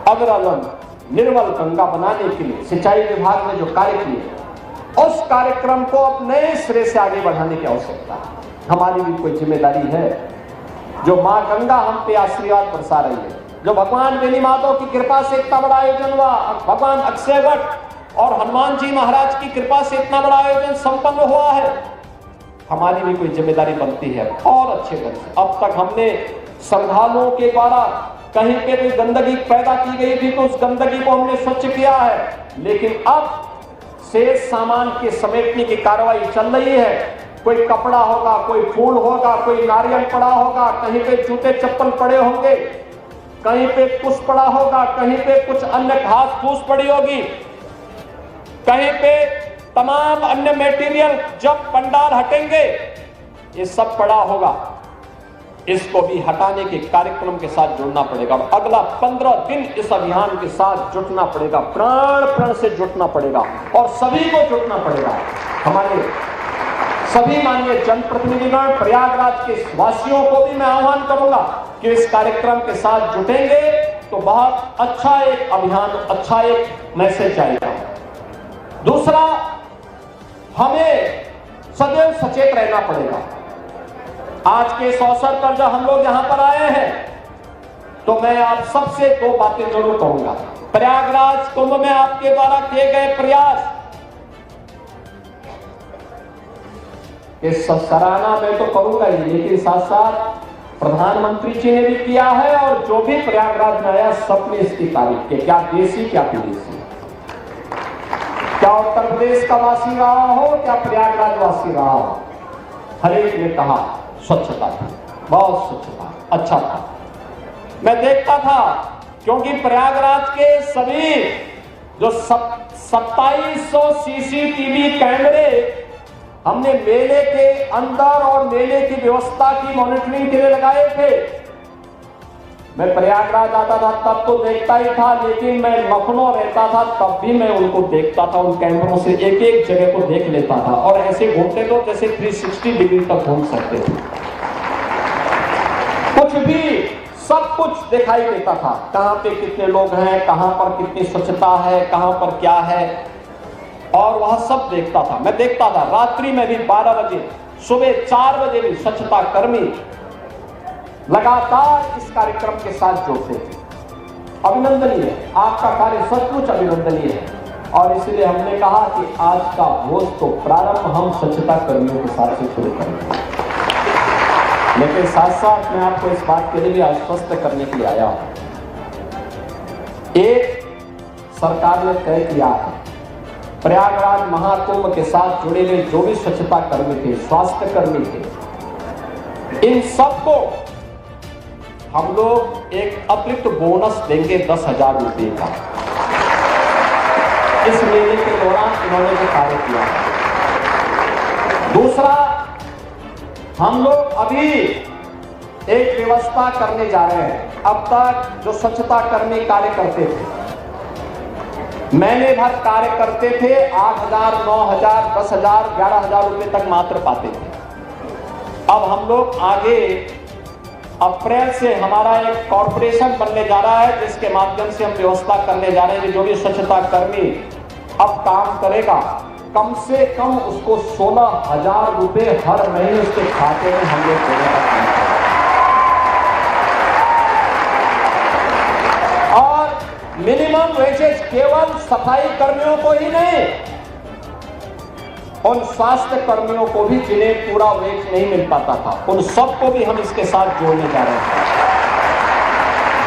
अविरल निर्मल गंगा बनाने के लिए सिंचाई विभाग ने जो कार्य किए, उस कार्यक्रम को अब नए सिरे से आगे बढ़ाने की आवश्यकता है। हमारी भी कोई जिम्मेदारी है। जो मां गंगा हम पे आशीर्वाद बरसा रही है, जो भगवान बेनी माधव की कृपा से इतना बड़ा आयोजन हुआ, भगवान अक्षय वट और हनुमान जी महाराज की कृपा से इतना बड़ा आयोजन संपन्न हुआ है, हमारी भी कोई जिम्मेदारी बनती है और अच्छे ढंग से। अब तक हमने श्रद्धालुओं के द्वारा कहीं पे भी गंदगी पैदा की गई थी तो उस गंदगी को हमने स्वच्छ किया है, लेकिन अब शेष सामान के समेटने की कार्रवाई चल रही है। कोई कपड़ा होगा, कोई फूल होगा, कोई नारियल पड़ा होगा, कहीं पे जूते चप्पल पड़े होंगे, कहीं पे कुछ पड़ा होगा, कहीं पे कुछ अन्य घास फूस पड़ी होगी, कहीं पे तमाम अन्य मटेरियल जब पंडाल हटेंगे ये सब पड़ा होगा, इसको भी हटाने के कार्यक्रम के साथ जुड़ना पड़ेगा। अगला 15 दिन इस अभियान के साथ जुटना पड़ेगा, प्राण प्रण से जुटना पड़ेगा और सभी को जुटना पड़ेगा। हमारे सभी माननीय जनप्रतिनिधिगण, प्रयागराज के वासियों को भी मैं आह्वान करूंगा कि इस कार्यक्रम के साथ जुटेंगे तो बहुत अच्छा एक अभियान, अच्छा एक मैसेज आएगा। दूसरा, हमें सदैव सचेत रहना पड़ेगा। आज के इस अवसर पर जब हम लोग यहां पर आए हैं तो मैं आप सबसे दो बातें जरूर कहूंगा। प्रयागराज कुंभ में आपके द्वारा किए गए प्रयास इस सराहना मैं तो करूंगा ही, लेकिन साथ साथ प्रधानमंत्री जी ने भी किया है और जो भी प्रयागराज में आया सबने इसकी तारीफ की, क्या देसी क्या विदेशी, क्या उत्तर प्रदेश का वासी रहा हो, क्या प्रयागराज वासी रहा हो, हर एक ने कहा स्वच्छता थी, बहुत स्वच्छता, अच्छा था। मैं देखता था क्योंकि प्रयागराज के सभी जो 2700 सीसीटीवी कैमरे हमने मेले के अंदर और मेले की व्यवस्था की मॉनिटरिंग के लिए लगाए थे। मैं प्रयागराज आता था तब तो देखता ही था, लेकिन मैं लखनऊ रहता था तब भी मैं उनको देखता था, उन कैमरों से एक एक जगह को देख लेता था और ऐसे घूमते तो जैसे 360 डिग्री तक घूम सकते थे। कुछ भी सब कुछ दिखाई देता था, कहां पे कितने लोग हैं, कहां पर कितनी स्वच्छता है, कहां पर क्या है, और वह सब देखता था। मैं देखता था रात्रि में भी 12 बजे, सुबह 4 बजे भी स्वच्छता कर्मी लगातार इस कार्यक्रम के साथ जुड़ते थे। अभिनंदनीय है, आपका कार्य सचमुच अभिनंदनीय है और इसलिए हमने कहा कि आज का भोज तो प्रारंभ हम स्वच्छता कर्मियों के साथ से शुरू करेंगे। लेकिन साथ साथ मैं आपको इस बात के लिए भी आश्वस्त करने के लिए आया हूं। एक सरकार ने तय किया है, प्रयागराज महाकुंभ के साथ जुड़े हुए जो भी स्वच्छता कर्मी थे, स्वास्थ्य कर्मी थे, इन सबको हम लोग एक अतिरिक्त बोनस देंगे 10,000 रुपए का। इस मेले के दौरान इन्होंने जो कार्य किया। दूसरा, हम लोग अभी एक व्यवस्था करने जा रहे हैं। अब तक जो स्वच्छता कर्मी कार्य करते थे, महीने भर कार्य करते थे, 8,000, 9,000, 10,000, 11,000 रुपए तक मात्र पाते थे। अब हम लोग आगे अप्रैल से हमारा एक कॉर्पोरेशन बनने जा रहा है जिसके माध्यम से हम व्यवस्था करने जा रहे हैं कि जो भी स्वच्छता कर्मी अब काम करेगा कम से कम उसको 16,000 रुपए हर महीने उसके खाते में हम लोग देने का काम करेंगे। और मिनिमम वेजेज केवल सफाई कर्मियों को ही नहीं, उन स्वास्थ्य कर्मियों को भी जिन्हें पूरा वेज नहीं मिल पाता था, उन सबको भी हम इसके साथ जोड़ने जा रहे हैं।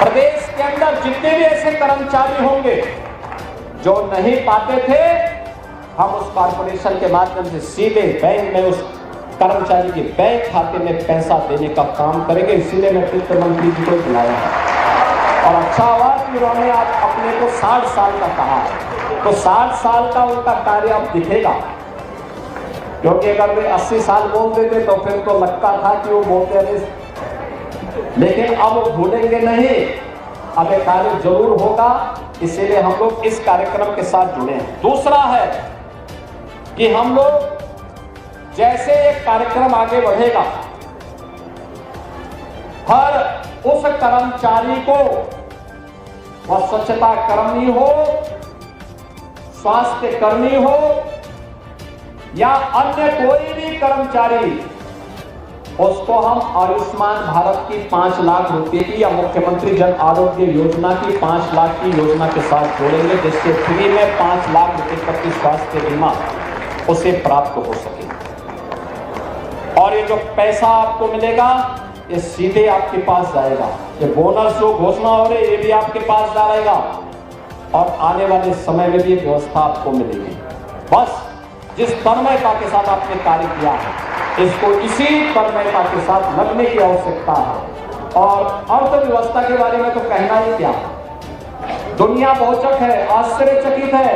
प्रदेश के अंदर जितने भी ऐसे कर्मचारी होंगे जो नहीं पाते थे, हम उस कॉर्पोरेशन के माध्यम से सीधे बैंक में उस कर्मचारी के बैंक खाते में पैसा देने का काम करेंगे। इसीलिए मैं वित्त मंत्री जी को बुलाया है और अच्छा हुआ कि उन्होंने आज अपने को 60 साल का कहा है, तो 60 साल का उनका कार्य अब दिखेगा। क्योंकि अगर वे 80 साल बोल देते तो फिर तो लगता था कि वो बोलते रहे, लेकिन अब वो भूलेंगे नहीं, अब एक कार्य जरूर होगा। इसीलिए हम लोग इस कार्यक्रम के साथ जुड़े हैं। दूसरा है कि हम लोग जैसे एक कार्यक्रम आगे बढ़ेगा, हर उस कर्मचारी को वह स्वच्छता कर्मी हो, स्वास्थ्य कर्मी हो या अन्य कोई भी कर्मचारी, उसको हम आयुष्मान भारत की 5 लाख रुपए की या मुख्यमंत्री जन आरोग्य योजना की 5 लाख की योजना के साथ जोड़ेंगे, जिससे फ्री में 5 लाख रुपए तक की स्वास्थ्य बीमा उसे प्राप्त हो सके। और ये जो पैसा आपको मिलेगा ये सीधे आपके पास जाएगा। ये बोनस जो घोषणा हो रही है ये भी आपके पास जाएगा और आने वाले समय में भी व्यवस्था आपको मिलेगी। बस जिस तन्मयता के साथ आपने कार्य किया है, इसको इसी तन्मयता के साथ लगने की आवश्यकता है। और अर्थव्यवस्था के बारे में तो कहना ही क्या, दुनिया बहुचक है, आश्चर्यचकित है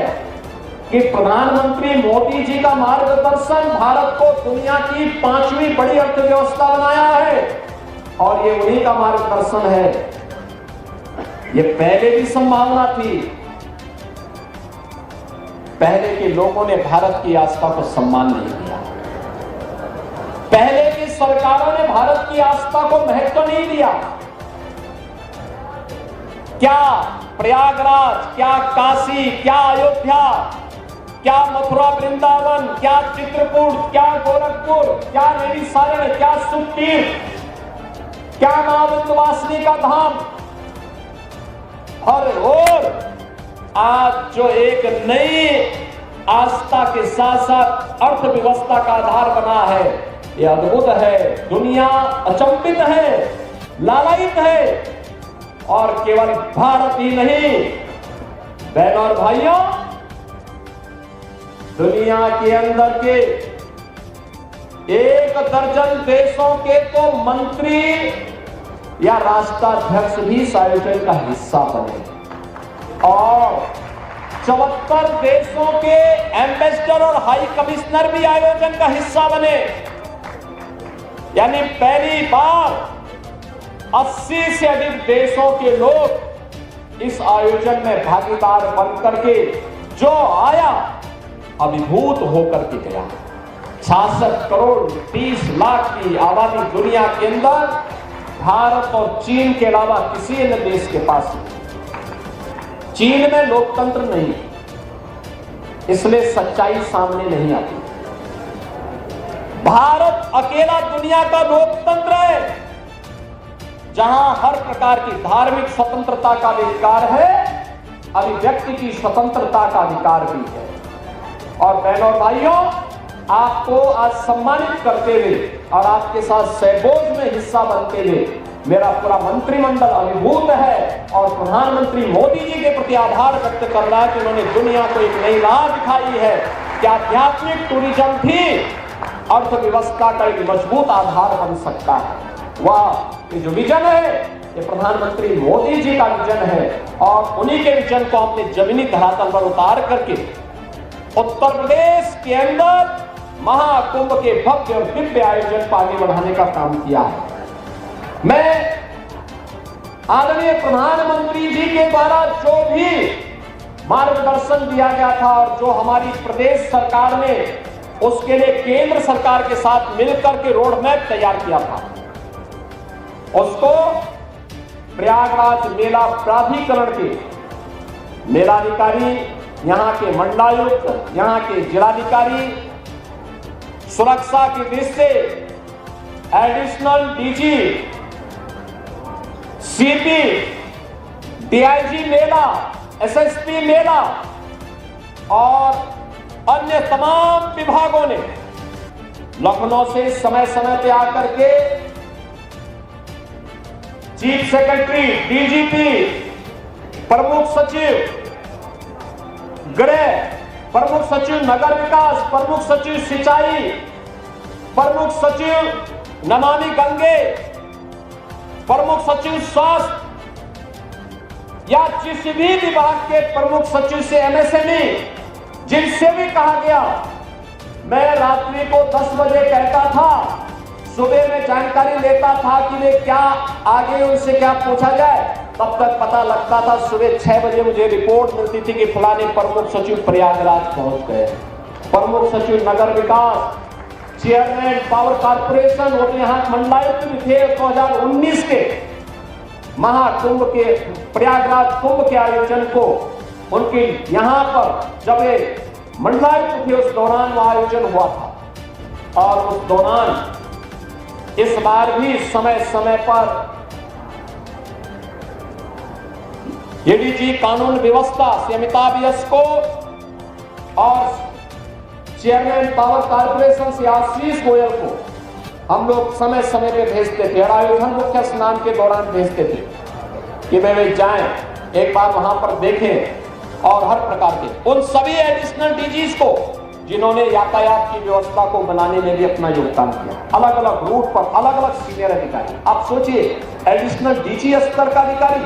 कि प्रधानमंत्री मोदी जी का मार्गदर्शन भारत को दुनिया की 5वीं बड़ी अर्थव्यवस्था बनाया है। और ये उन्हीं का मार्गदर्शन है। ये पहले भी संभावना थी, पहले के लोगों ने भारत की आस्था को सम्मान नहीं दिया, पहले की सरकारों ने भारत की आस्था को महत्व नहीं दिया। क्या प्रयागराज, क्या काशी, क्या अयोध्या, क्या मथुरा वृंदावन, क्या चित्रकूट, क्या गोरखपुर, क्या नैमिषारण्य, क्या सुखतीर्थ, क्या मां विंध्यवासिनी का धाम, और आज जो एक नई आस्था के साथ साथ अर्थव्यवस्था का आधार बना है, यह अद्भुत है। दुनिया अचंभित है, लालायित है। और केवल भारत ही नहीं, बहनों और भाइयों, दुनिया के अंदर के 1 दर्जन देशों के तो मंत्री या राष्ट्राध्यक्ष भी इस आयोजन का हिस्सा बने और 74 देशों के एम्बेसडर और हाई कमिश्नर भी आयोजन का हिस्सा बने। यानी पहली बार 80 से अधिक देशों के लोग इस आयोजन में भागीदार बनकर के जो आया अभिभूत होकर के गया। 66 करोड़ 30 लाख की आबादी दुनिया के अंदर भारत और चीन के अलावा किसी अन्य देश के पास नहीं। चीन में लोकतंत्र नहीं, इसलिए सच्चाई सामने नहीं आती। भारत अकेला दुनिया का लोकतंत्र है जहां हर प्रकार की धार्मिक स्वतंत्रता का अधिकार है, अभिव्यक्ति की स्वतंत्रता का अधिकार भी है। और बहनों और भाइयों, आपको आज सम्मानित करते हुए और आपके साथ सहभोज में हिस्सा बनते हुए मेरा पूरा मंत्रिमंडल अभिभूत है और प्रधानमंत्री मोदी जी के प्रति आभार व्यक्त कर रहा है कि उन्होंने दुनिया को एक नई राह दिखाई है कि आध्यात्मिक टूरिज्म भी अर्थव्यवस्था का एक मजबूत आधार बन सकता है। वाह, ये जो विजन है ये प्रधानमंत्री मोदी जी का विजन है और उन्हीं के विजन को हमने जमीनी धरातल पर उतार करके उत्तर प्रदेश के अंदर महाकुंभ के भव्य और दिव्य आयोजन को आगे बढ़ाने का काम किया है। मैं आदरणीय प्रधानमंत्री जी के द्वारा जो भी मार्गदर्शन दिया गया था और जो हमारी प्रदेश सरकार ने उसके लिए केंद्र सरकार के साथ मिलकर के रोड मैप तैयार किया था, उसको प्रयागराज मेला प्राधिकरण के मेलाधिकारी, यहां के मंडलायुक्त, यहां के जिलाधिकारी, सुरक्षा की दृष्टि से एडिशनल डीजी, सीपी, डीआईजी मेला, एसएसपी मेला और अन्य तमाम विभागों ने लखनऊ से समय समय पे आकर के चीफ सेक्रेटरी, डीजीपी, प्रमुख सचिव गृह, प्रमुख सचिव नगर विकास, प्रमुख सचिव सिंचाई, प्रमुख सचिव नमामि गंगे, प्रमुख सचिव स्वास्थ्य या जिस भी विभाग के प्रमुख सचिव से एमएसएमई, जिनसे भी कहा गया, मैं रात्रि को 10 बजे कहता था, सुबह में जानकारी लेता था कि वे क्या आगे उनसे क्या पूछा जाए, तब तक पता लगता था सुबह 6 बजे मुझे रिपोर्ट मिलती थी कि फलाने प्रमुख सचिव प्रयागराज पहुंच गए, प्रमुख सचिव नगर विकास, चेयरमैन पावर कारपोरेशन, वो तो यहाँ मंडलायुक्त भी थे 2019 के, महाकुंभ के प्रयागराज कुंभ के आयोजन को उनके यहां पर जब ये मंडलायुक्त थे उस दौरान वो आयोजन हुआ था। और उस दौरान इस बार भी समय समय पर एडीजी कानून व्यवस्था श्री अमिताभ यस को और chairman power corporation Shri Ashish Goyal को हम लोग समय समय पे भेजते थे और आयोजन मुख्य स्नान के दौरान भेजते थे कि वे जाएं, एक बार वहां पर देखें। और हर प्रकार के उन सभी एडिशनल डीजीज को जिन्होंने यातायात की व्यवस्था को बनाने में भी अपना योगदान किया, अलग अलग रूट पर अलग अलग सीनियर अधिकारी। आप सोचिए, एडिशनल डीजी स्तर का अधिकारी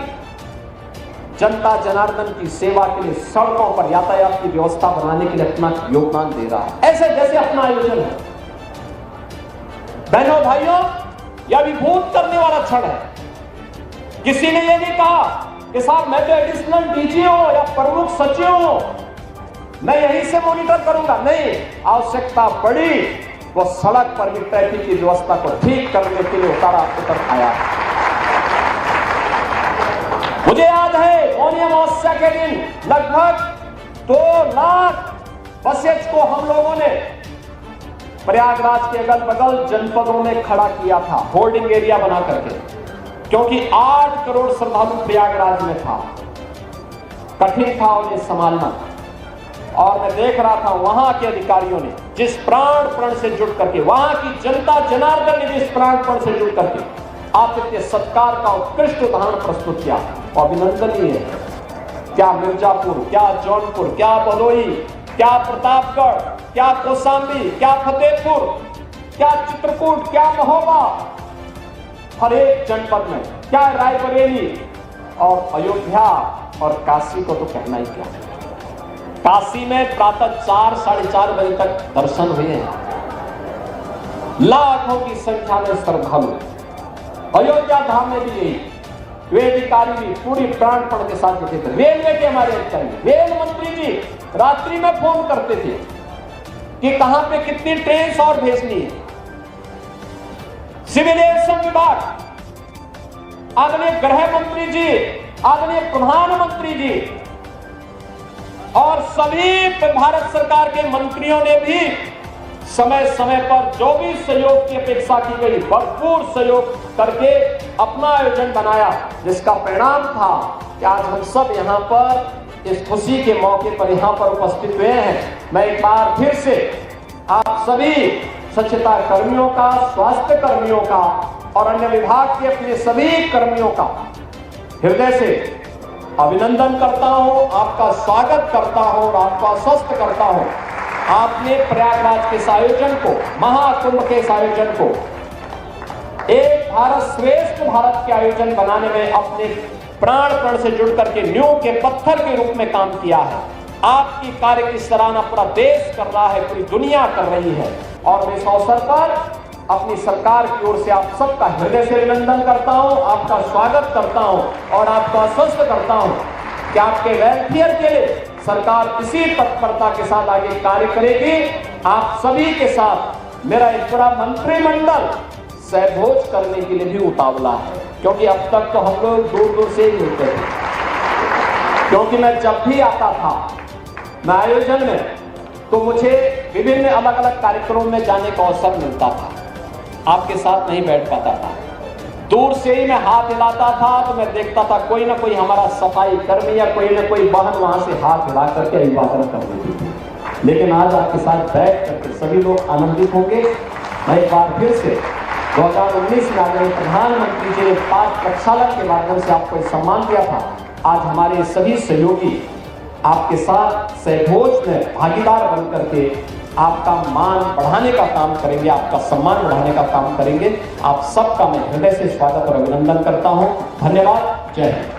जनता जनार्दन की सेवा के लिए सड़कों पर यातायात की व्यवस्था बनाने के लिए अपना योगदान दे रहा है, ऐसे जैसे अपना आयोजन है। बहनों भाइयों, यह विभूत करने वाला क्षण है। किसी ने यह नहीं कहा कि साहब मैं तो एडिशनल डीजी हूं या प्रमुख सचिव हूं, मैं यहीं से मॉनिटर करूंगा। नहीं, आवश्यकता पड़ी वो सड़क पर भी ट्रैफिक की व्यवस्था को ठीक करने के लिए उतर आया। मुझे याद है मौनी अमावस्या के दिन लगभग 2 लाख बसेज को हम लोगों ने प्रयागराज के अगल बगल जनपदों में खड़ा किया था, होल्डिंग एरिया बना करके, क्योंकि 8 करोड़ श्रद्धालु प्रयागराज में था। कठिन था उन्हें संभालना। और मैं देख रहा था वहां के अधिकारियों ने जिस प्राण से जुट करके, वहां की जनता जनार्दन ने जिस प्राण से जुट करके आपके सत्कार का उत्कृष्ट उदाहरण प्रस्तुत किया, अभिनंदनीय है। क्या मिर्जापुर, क्या जौनपुर, क्या भदोही, क्या प्रतापगढ़, क्या कौशाम्बी, क्या फतेहपुर, क्या चित्रकूट, क्या महोबा, हर एक जनपद में, क्या रायबरेली और अयोध्या और काशी को तो कहना ही क्या। काशी में प्रातः 4 साढ़े 4 बजे तक दर्शन हुए हैं, लाखों की संख्या में श्रद्धालु। अयोध्या धाम में भी यही, वे अधिकारी भी पूरी प्राणपण के साथ जुटे थे। रेलवे के हमारे अधिकारी, रेल मंत्री जी रात्रि में फोन करते थे कि कहां पे कितनी ट्रेन और भेजनी है। सिविल एविएशन विभाग, आदरणीय गृह मंत्री जी, आदरणीय प्रधानमंत्री जी और सभी भारत सरकार के मंत्रियों ने भी समय समय पर जो भी सहयोग की अपेक्षा की गई भरपूर सहयोग करके अपना आयोजन बनाया, जिसका परिणाम था कि आज हम सब यहाँ पर इस खुशी के मौके पर यहाँ पर उपस्थित हुए हैं। मैं एक बार फिर से आप सभी स्वच्छता कर्मियों का, स्वास्थ्य कर्मियों का और अन्य विभाग के अपने सभी कर्मियों का हृदय से अभिनंदन करता हूं, आपका स्वागत करता हूं और आपका आश्वस्त करता हूं। आपने प्रयागराज के इस आयोजन को, महाकुंभ के इस आयोजन को एक भारत श्रेष्ठ भारत के आयोजन बनाने में अपने प्राण से जुड़ करके नींव के पत्थर के रूप में काम किया है। आपकी कार्य की सराहना पूरा देश कर रहा है, पूरी दुनिया कर रही है। और मैं इस अवसर पर अपनी सरकार की ओर से आप सबका हृदय से अभिनंदन करता हूं, आपका स्वागत करता हूं और आपको आश्वस्त करता हूं कि आपके वेलफेयर के लिए सरकार इसी तत्परता के साथ आगे कार्य करेगी। आप सभी के साथ मेरा एक पूरा मंत्रिमंडल सहभोज करने के लिए भी उतावला है, क्योंकि अब तक तो हम लोग दूर दूर से ही मिलते थे। क्योंकि मैं जब भी आता था मैं आयोजन में, तो मुझे विभिन्न अलग अलग कार्यक्रमों में जाने का अवसर मिलता था, आपके साथ नहीं बैठ पाता था। दूर से ही मैं हाथ हिलाता था तो मैं देखता था कोई ना कोई हमारा सफाई कर्मी या कोई ना कोई बहन वहां से हाथ हिला करके अभिवादन कर देती थी। लेकिन आज आपके साथ बैठ करके सभी लोग आनंदित होंगे। मैं एक बार फिर से 2019 में आदरणीय प्रधानमंत्री जी ने 5 प्रक्षालन के माध्यम से आपको सम्मान दिया था। आज हमारे सभी सहयोगी आपके साथ सहभोज में भागीदार बन करके आपका मान बढ़ाने का काम करेंगे, आपका सम्मान बढ़ाने का काम करेंगे। आप सबका मैं हृदय से स्वागत और अभिनंदन करता हूं। धन्यवाद। जय हिंद।